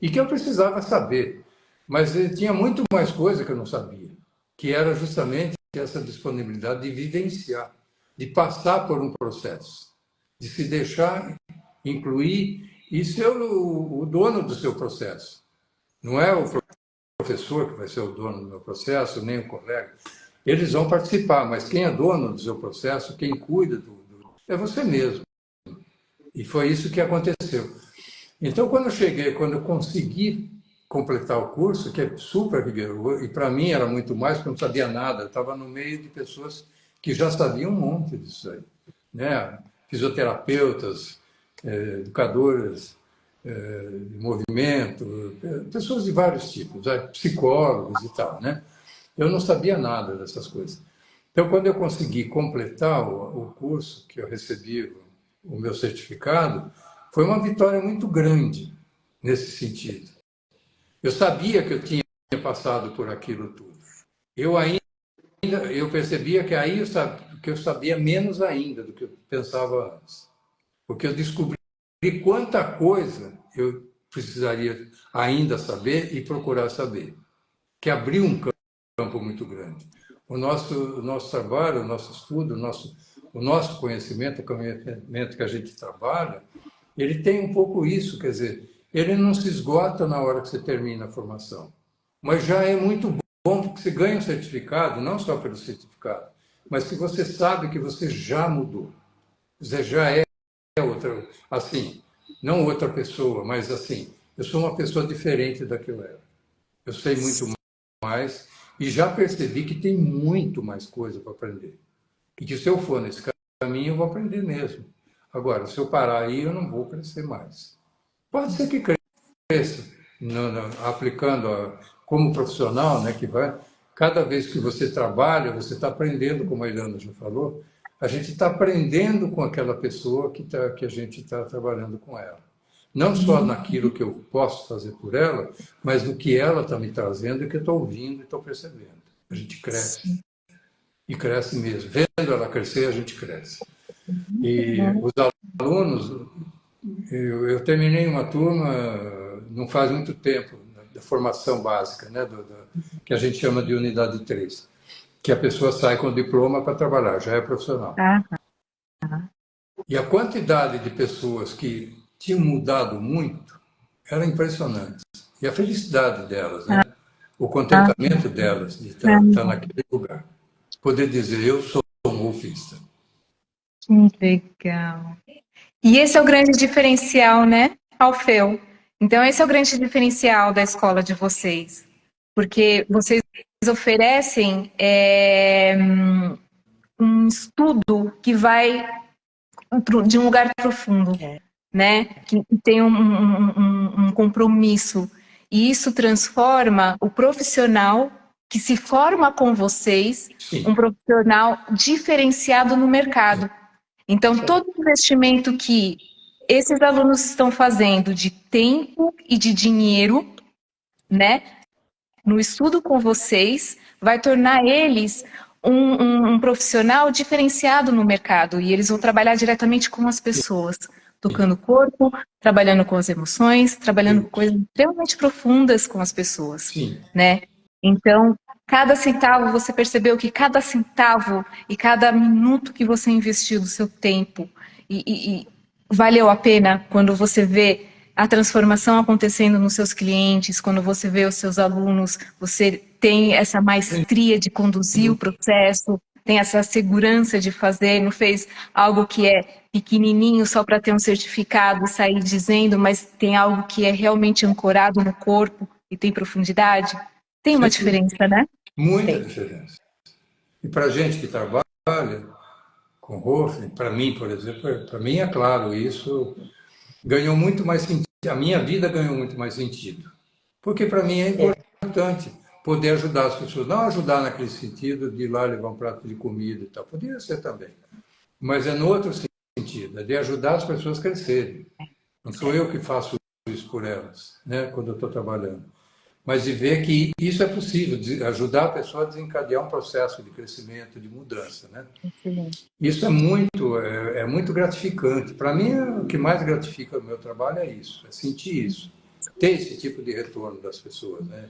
E que eu precisava saber. Mas tinha muito mais coisa que eu não sabia, que era justamente essa disponibilidade de vivenciar, de passar por um processo, de se deixar incluir e ser o dono do seu processo. Não é o professor que vai ser o dono do meu processo, nem o colega. Eles vão participar, mas quem é dono do seu processo, quem cuida é você mesmo. E foi isso que aconteceu. Então, quando eu consegui completar o curso, que é super rigoroso, e para mim era muito mais, porque eu não sabia nada, eu estava no meio de pessoas que já sabiam um monte disso aí, né? Fisioterapeutas, educadoras de movimento, pessoas de vários tipos, psicólogos e tal, né? Eu não sabia nada dessas coisas. Então, quando eu consegui completar o curso, que eu recebi o meu certificado, foi uma vitória muito grande nesse sentido. Eu sabia que eu tinha passado por aquilo tudo. Eu percebia que aí eu sabia menos ainda do que eu pensava antes. Porque eu descobri quanta coisa eu precisaria ainda saber e procurar saber. Que abriu um campo muito grande. O nosso trabalho, o nosso estudo, o nosso conhecimento, o conhecimento que a gente trabalha, ele tem um pouco isso, quer dizer, ele não se esgota na hora que você termina a formação. Mas já é muito bom porque você ganha um certificado, não só pelo certificado, mas que você sabe que você já mudou. Você já é outra, assim, não outra pessoa, mas assim, eu sou uma pessoa diferente da que eu era. Eu sei muito mais e já percebi que tem muito mais coisa para aprender. E que se eu for nesse caminho, eu vou aprender mesmo. Agora, se eu parar aí, eu não vou crescer mais. Pode ser que cresça, aplicando como profissional, né, que vai. Cada vez que você trabalha, você está aprendendo, como a Ilana já falou, a gente está aprendendo com aquela pessoa que a gente está trabalhando com ela. Não só naquilo que eu posso fazer por ela, mas no que ela está me trazendo e que eu estou ouvindo e estou percebendo. A gente cresce. E cresce mesmo. Vendo ela crescer, a gente cresce. E os alunos, eu terminei uma turma não faz muito tempo, da formação básica, né, que a gente chama de unidade 3, que a pessoa sai com diploma para trabalhar, já é profissional. E a quantidade de pessoas que tinham mudado muito era impressionante. E a felicidade delas, né? O contentamento delas de estar naquele lugar. Poder dizer, eu sou um golfista. Que legal. E esse é o grande diferencial, né, Alfeu? Então, esse é o grande diferencial da escola de vocês. Porque vocês oferecem um estudo que vai de um lugar profundo, né? Que tem um compromisso. E isso transforma o profissional que se forma com vocês, um profissional diferenciado no mercado. Então, todo investimento que esses alunos estão fazendo de tempo e de dinheiro, né, no estudo com vocês, vai tornar eles um profissional diferenciado no mercado. E eles vão trabalhar diretamente com as pessoas, tocando o corpo, trabalhando com as emoções, trabalhando com coisas extremamente profundas com as pessoas, né? Então, Cada centavo, você percebeu que cada centavo e cada minuto que você investiu do seu tempo e valeu a pena quando você vê a transformação acontecendo nos seus clientes, quando você vê os seus alunos, você tem essa maestria de conduzir o processo, tem essa segurança de fazer, não fez algo que é pequenininho só para ter um certificado e sair dizendo, mas tem algo que é realmente ancorado no corpo e tem profundidade. Tem uma diferença, né? Muita diferença. E para a gente que trabalha com Hofmann, para mim, por exemplo, para mim é claro, isso ganhou muito mais sentido. A minha vida ganhou muito mais sentido. Porque para mim é importante poder ajudar as pessoas. Não ajudar naquele sentido de ir lá levar um prato de comida e tal. Poderia ser também. Mas é no outro sentido, é de ajudar as pessoas a crescerem. Não sou eu que faço isso por elas, né, quando eu estou trabalhando. Mas de ver que isso é possível, de ajudar a pessoa a desencadear um processo de crescimento, de mudança, né? Isso é muito gratificante. Para mim, o que mais gratifica no meu trabalho é isso, é sentir isso, ter esse tipo de retorno das pessoas, né?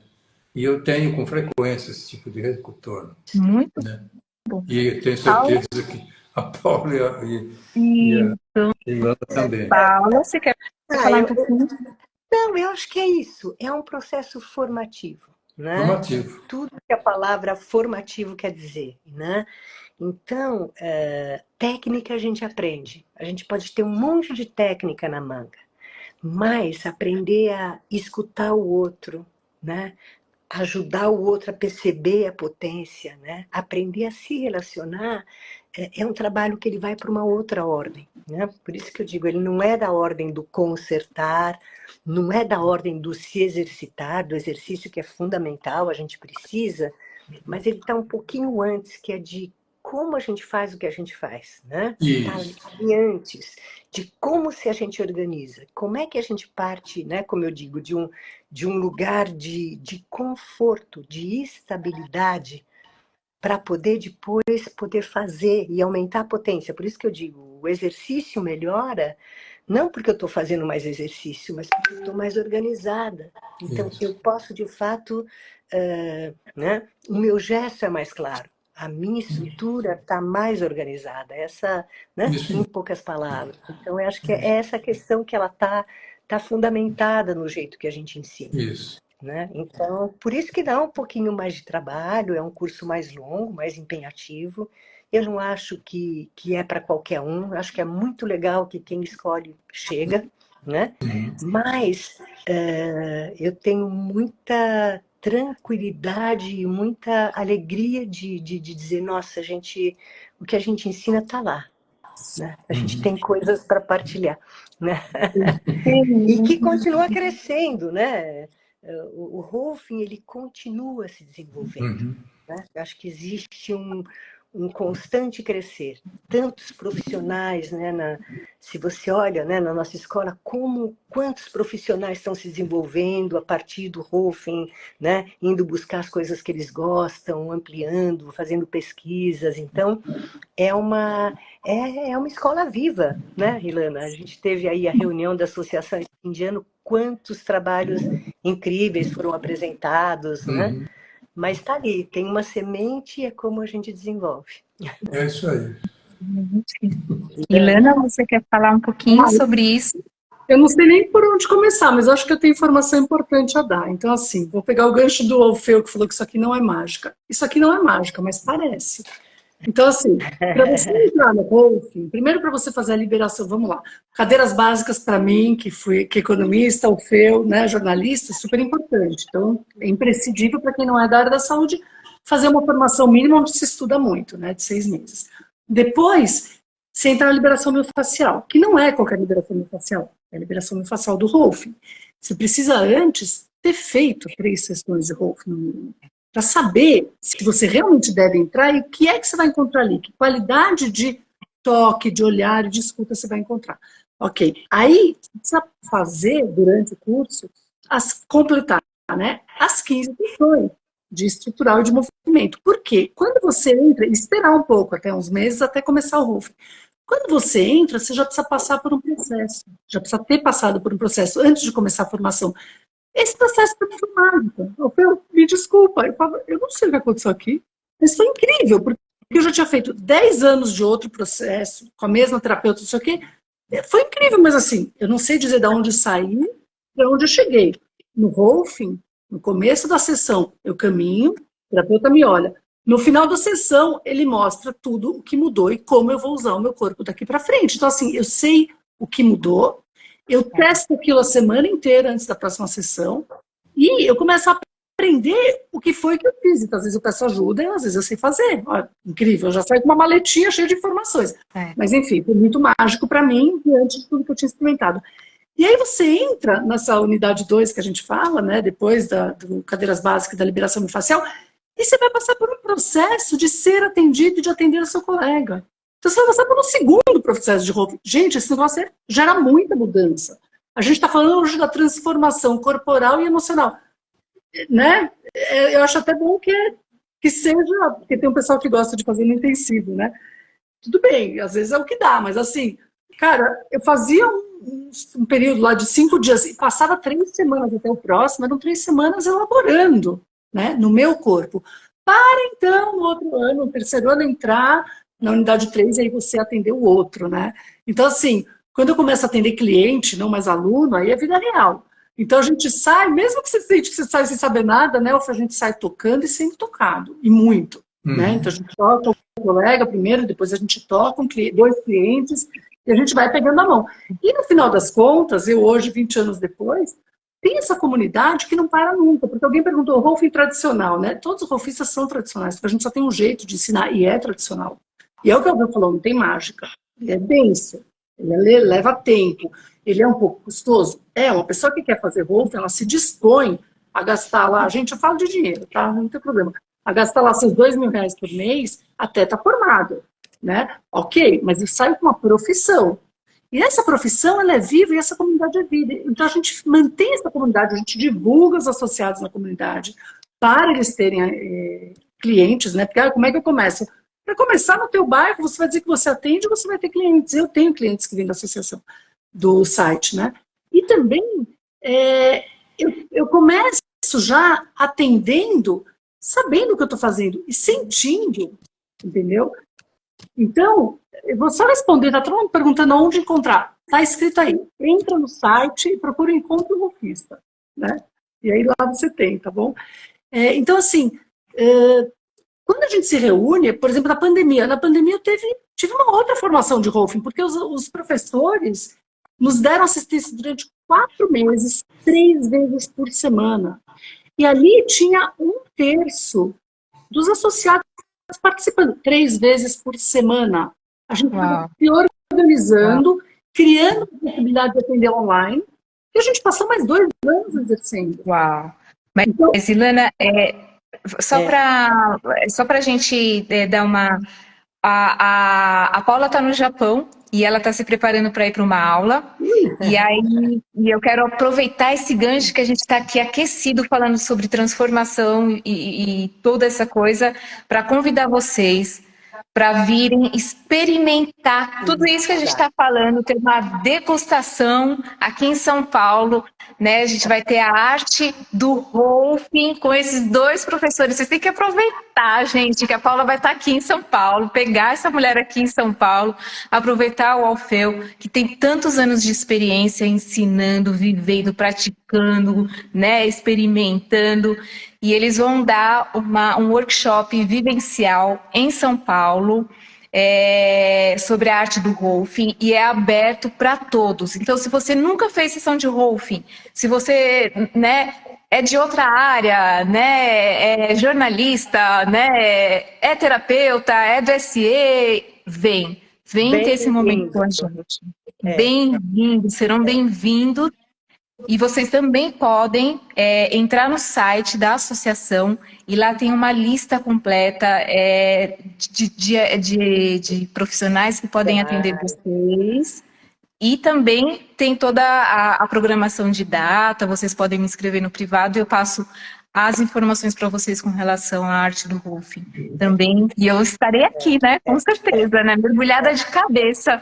E eu tenho com frequência esse tipo de retorno. Muito né? bom. E tenho certeza que a Paula e a Ilana também. Paula, você quer falar um pouquinho? Não, eu acho que é isso. É um processo formativo, né? Formativo. Tudo que a palavra formativo quer dizer, né? Então, técnica a gente aprende. A gente pode ter um monte de técnica na manga, mas aprender a escutar o outro, né? Ajudar o outro a perceber a potência, né? Aprender a se relacionar é um trabalho que ele vai para uma outra ordem, né? Por isso que eu digo, ele não é da ordem do consertar, não é da ordem do se exercitar, do exercício que é fundamental, a gente precisa, mas ele está um pouquinho antes, que é de como a gente faz o que a gente faz, né? Está ali antes de como se a gente organiza, como é que a gente parte, né? Como eu digo, de um lugar de conforto, de estabilidade, para poder depois poder fazer e aumentar a potência. Por isso que eu digo, o exercício melhora, não porque eu estou fazendo mais exercício, mas porque eu estou mais organizada. Então, eu posso, de fato, né? O meu gesto é mais claro. A minha estrutura está mais organizada, né? Em poucas palavras. Então, eu acho que é essa questão que ela tá fundamentada no jeito que a gente ensina. Isso. Né? Então, por isso que dá um pouquinho mais de trabalho, é um curso mais longo, mais empenhativo. Eu não acho que é para qualquer um, acho que é muito legal que quem escolhe chega, né? Mas eu tenho muita tranquilidade e muita alegria de dizer, nossa, o que a gente ensina está lá. Né? A gente tem coisas para partilhar. Né? E que continua crescendo, né? O Hofmann, ele continua se desenvolvendo. Né? Eu acho que existe um constante crescer. Tantos profissionais, né, se você olha, né, na nossa escola, quantos profissionais estão se desenvolvendo a partir do Hofmann, né, indo buscar as coisas que eles gostam, ampliando, fazendo pesquisas. Então, é uma escola viva, né, Ilana? A gente teve aí a reunião da Associação Indiana, quantos trabalhos incríveis foram apresentados, né? Mas está ali, tem uma semente e é como a gente desenvolve. É isso aí. Ilana, você quer falar um pouquinho sobre isso? Eu não sei nem por onde começar, mas acho que eu tenho informação importante a dar. Então, assim, vou pegar o gancho do Orfeu, que falou que isso aqui não é mágica. Isso aqui não é mágica, mas parece. Então, assim, para você entrar no Hofmann, primeiro para você fazer a liberação, vamos lá, cadeiras básicas para mim, que fui economista, Orfeu, né, jornalista, super importante. Então, é imprescindível para quem não é da área da saúde fazer uma formação mínima onde se estuda muito, né, de 6 meses. Depois, você entra na liberação miofascial, que não é qualquer liberação miofascial, é a liberação miofascial do Hofmann. Você precisa antes ter feito 3 sessões de Hofmann para saber se você realmente deve entrar e o que é que você vai encontrar ali, que qualidade de toque, de olhar e de escuta você vai encontrar. Ok, aí você precisa fazer durante o curso, completar, né, as 15 sessões de estrutural e de movimento. Por quê? Quando você entra, esperar um pouco, até uns meses, até começar o Hofmann. Quando você entra, você já precisa passar por um processo, já precisa ter passado por um processo antes de começar a formação. esse processo foi muito mágico. Me desculpa, eu não sei o que aconteceu aqui, mas foi incrível, porque eu já tinha feito 10 anos de outro processo, com a mesma terapeuta, não sei o quê. Foi incrível, mas assim, eu não sei dizer de onde saí, de onde eu cheguei. No Rolfing, no começo da sessão, eu caminho, o terapeuta me olha. No final da sessão, ele mostra tudo o que mudou e como eu vou usar o meu corpo daqui para frente. Então, assim, eu sei o que mudou, eu testo aquilo a semana inteira antes da próxima sessão e eu começo a aprender o que foi que eu fiz. Então, às vezes eu peço ajuda e às vezes eu sei fazer. Olha, incrível, eu já saio com uma maletinha cheia de informações. Mas, enfim, foi muito mágico para mim diante de tudo que eu tinha experimentado. E aí você entra nessa unidade 2 que a gente fala, né, depois do cadeiras básicas da liberação miofascial, e você vai passar por um processo de ser atendido e de atender o seu colega. Então você vai passar por um segundo processo de Rolfing. Gente, esse negócio gera muita mudança. A gente está falando hoje da transformação corporal e emocional. Né? Eu acho até bom que seja, porque tem um pessoal que gosta de fazer no intensivo, né? Tudo bem, às vezes é o que dá, mas assim, cara, eu fazia um período lá de 5 dias e passava 3 semanas até o próximo, eram 3 semanas elaborando, né, no meu corpo. Para então, no outro ano, no terceiro ano, entrar na unidade 3 e aí você atender o outro, né? Então, assim, quando eu começo a atender cliente, não mais aluno, aí é vida real. Então a gente sai, mesmo que você sente que você sai sem saber nada, né? A gente sai tocando e sendo tocado, e muito. Né? Então a gente toca o colega primeiro, depois a gente toca 2 clientes, e a gente vai pegando a mão. E no final das contas, eu hoje, 20 anos depois, tem essa comunidade que não para nunca, porque alguém perguntou, o Rolfing tradicional, né? Todos os rolfistas são tradicionais, porque a gente só tem um jeito de ensinar, e é tradicional. E é o que eu falou, não tem mágica. Ele é denso, ele leva tempo, ele é um pouco custoso. Uma pessoa que quer fazer Rolfing, ela se dispõe a gastar lá, gente, eu falo de dinheiro, tá? Não tem problema. A gastar lá seus R$2.000 por mês, até tá formado, né? Ok, mas eu saio com uma profissão. E essa profissão, ela é viva e essa comunidade é viva. Então a gente mantém essa comunidade, a gente divulga os associados na comunidade para eles terem clientes, né? Porque como é que eu começo? Para começar no teu bairro, você vai dizer que você atende, você vai ter clientes. Eu tenho clientes que vêm da associação, do site, né? E também eu começo já atendendo, sabendo o que eu estou fazendo e sentindo, entendeu? Então, eu vou só responder, tá todo mundo perguntando onde encontrar. Tá escrito aí, entra no site e procura Encontro Rolfista, né? E aí lá você tem, tá bom? Então, assim, quando a gente se reúne, por exemplo, na pandemia eu tive uma outra formação de Rolfing, porque os professores nos deram assistência durante 4 meses, 3 vezes por semana. E ali tinha 1/3 dos associados participando 3 vezes por semana. A gente estava se organizando, criando a possibilidade de atender online, e a gente passou mais 2 anos exercendo. Uau! Mas, Ilana, só para a gente dar uma... A Paula está no Japão e ela está se preparando para ir para uma aula. E eu quero aproveitar esse gancho que a gente está aqui aquecido falando sobre transformação e toda essa coisa para convidar vocês para virem experimentar tudo isso que a gente está falando, ter uma degustação aqui em São Paulo, né? A gente vai ter a arte do Rolfing com esses 2 professores. Vocês têm que aproveitar, gente, que a Paula vai estar aqui em São Paulo, pegar essa mulher aqui em São Paulo, aproveitar o Alfeu, que tem tantos anos de experiência ensinando, vivendo, praticando, né? Experimentando. E eles vão dar um workshop vivencial em São Paulo sobre a arte do Rolfing e é aberto para todos. Então, se você nunca fez sessão de Rolfing, se você, né, é de outra área, né, é jornalista, né, é terapeuta, é do SE, vem ter esse momento com a gente. Bem-vindos, serão bem-vindos. E vocês também podem entrar no site da associação e lá tem uma lista completa de profissionais que podem atender vocês. E também tem toda a programação de data, vocês podem me inscrever no privado e eu passo as informações para vocês com relação à arte do Rolfing também. E eu estarei aqui, né? Com certeza, né? Mergulhada de cabeça.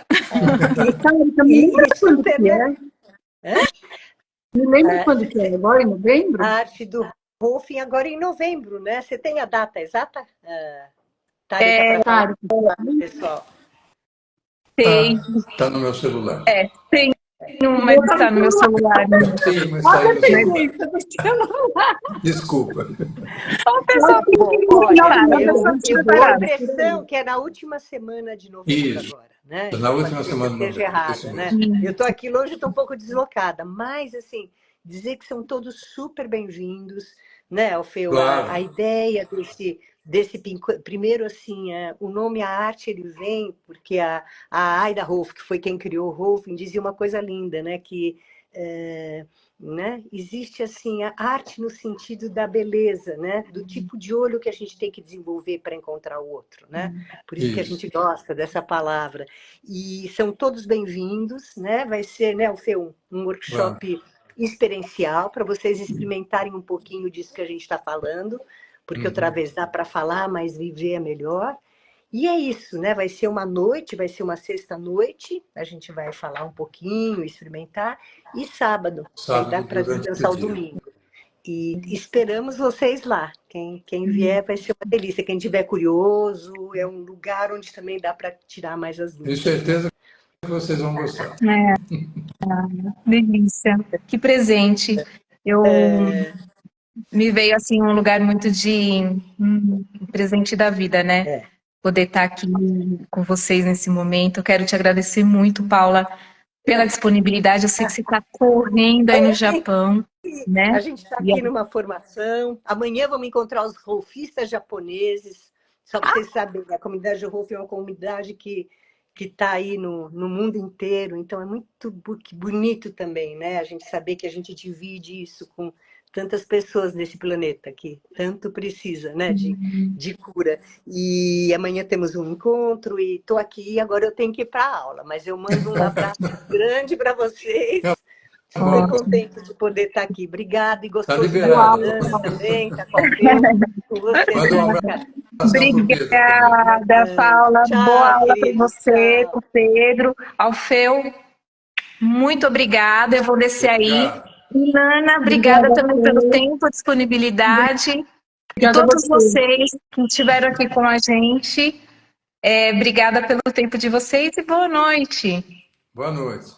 Me lembra quando que é? Agora em novembro? A arte do Rolfing agora em novembro, né? Você tem a data exata? Tari, tá para falar, Claro. pessoal? Tem, Tá no meu celular. tem mas está no meu celular. Né? Sim, mas Olha está a aí no celular. dependência do celular. Desculpa. O pessoal tem Bom, que olha, preparar, o eu pessoal tenho a preparado. impressão que é na última semana de novembro Isso. agora, né? Na Pode última ser que eu semana de esteja novembro. Isso errada, né? mesmo. Eu estou aqui longe, estou um pouco deslocada, mas, assim, dizer que são todos super bem-vindos, né, Alfeu? A Claro. ideia primeiro, assim, o nome A Arte, ele vem porque a Aida Rolf, que foi quem criou o Rolfing, dizia uma coisa linda, né? Que... né? Existe assim a arte no sentido da beleza, né? Do tipo de olho que a gente tem que desenvolver para encontrar o outro, né? Por isso que a Isso. gente gosta dessa palavra. E são todos bem-vindos, né? Vai ser, né, Alfeu, um workshop experiencial para vocês experimentarem um pouquinho disso que a gente está falando, porque outra vez dá para falar, mas viver é melhor. E é isso, né? Vai ser uma noite, vai ser uma sexta-noite, a gente vai falar um pouquinho, experimentar, e sábado, que aí dá Sábado para durante descansar o o dia. domingo. E esperamos vocês lá. Quem vier vai ser uma delícia. Quem tiver curioso, é um lugar onde também dá para tirar mais as Tenho dúvidas. certeza que vocês vão gostar. Delícia. Que presente. Eu me veio assim um lugar muito de presente da vida, né? É. Poder estar aqui com vocês nesse momento. Eu quero te agradecer muito, Paula, pela disponibilidade. Eu sei que você está correndo aí no Japão, A né? gente está E aqui numa formação. Amanhã vamos encontrar os rolfistas japoneses. Só para vocês saberem, a comunidade de Rolf é uma comunidade que está aí no mundo inteiro. Então, é muito bonito também, né? A gente saber que a gente divide isso com tantas pessoas nesse planeta que tanto precisa, né? De cura. E amanhã temos um encontro e estou aqui. Agora eu tenho que ir para a aula, mas eu mando um abraço grande para vocês. Tá Super bom. contente de poder estar aqui. Obrigada e Tá gostoso estar com a liberado. Nana também, estar com o Alfeu, com você, Manda um Nana. abração pro Pedro também. Obrigada, Paula. Boa Tchau, aula para querido. você, Tchau. com o Pedro. Alfeu, muito obrigada. Eu vou descer aí. Obrigado. Nana, obrigada Obrigada a também pelo você. tempo, disponibilidade. E Obrigada a todos você. vocês que estiveram aqui com a gente, obrigada pelo tempo de vocês e boa noite. Boa noite.